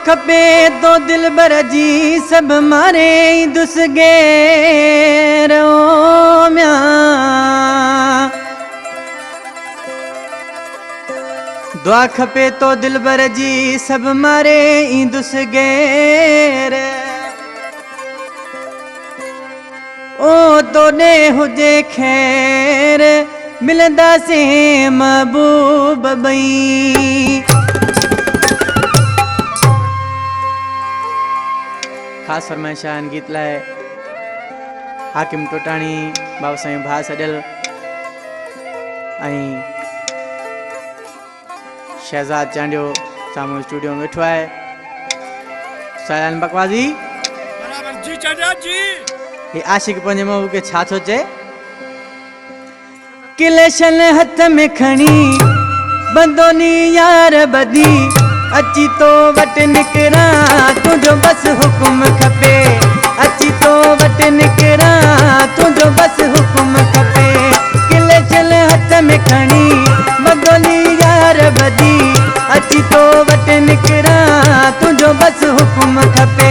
खपे तो दिल बरजी सब मारे दुसगे रो म्या दुआ खपे तो दिल बरजी सब मारे दुसगे रे ओ तोने हुजे खैर मिलंदा से महबूब बई खास फरमाइशान गीत लाए हाकिम टोटाणी बाबा साईं भा सजल आई शहजाद चांडियो सामू स्टूडियो में बैठो है सायान बकवाजी बराबर जी चाचा जी ये आशिक पंजे महबूब के छा सोचे किलेशन हथ में खणी बंदोनी यार बदी अची तो वट निकरा तुझो बस हुकुम खपे अची तो वट निकरा तुझो बस हुकुम खपे किलेशन हथ में खणी बंदोनी यार बदी अची तो वट निकरा तुझो बस हुकुम खपे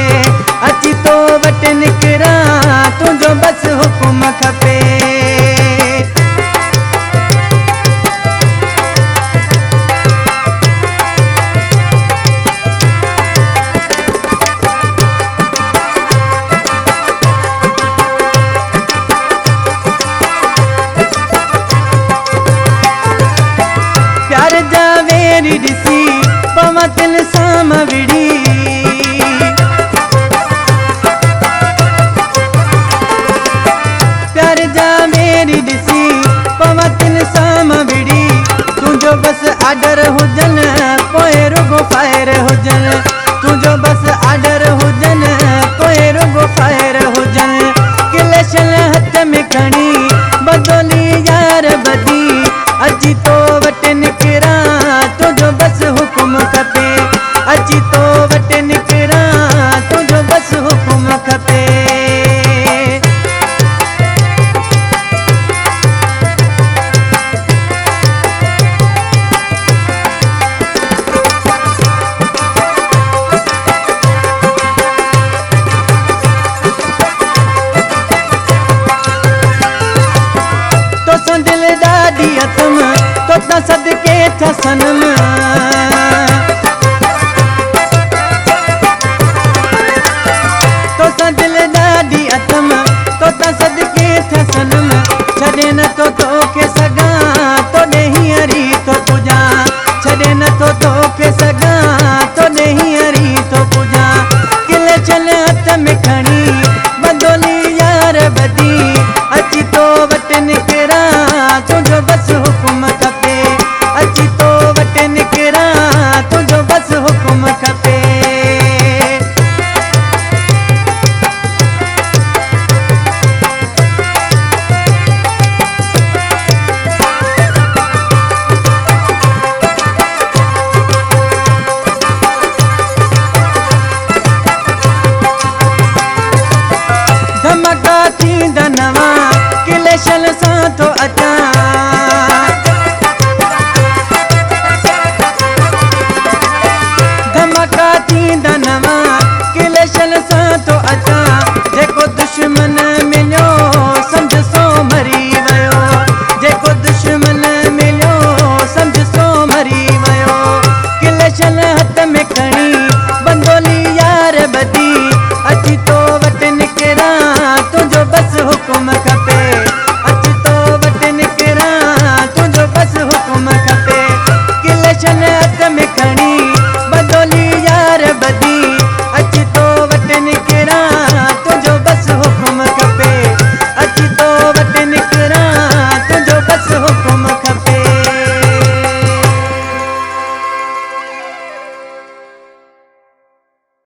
अची तो वट निकरा तुझो बस हुकुम खपे प्यार जावेरी दिसी पवतिन साम विड़ी प्यार जावेरी दिसी पवतिन साम विड़ी तुझो बस आडर हुजन कोई रुगो फायर हुजन तुझो बस आडर हुजन कोई रुगो फायर हुजन किलेशन हथ में खणी बदोली यार बदी अची तो वट निकरा तुझो बस हुकुम खपे अची तो वट निकरा तुझो बस हुकुम खपे तो दिल दादी तुम तो सदके सन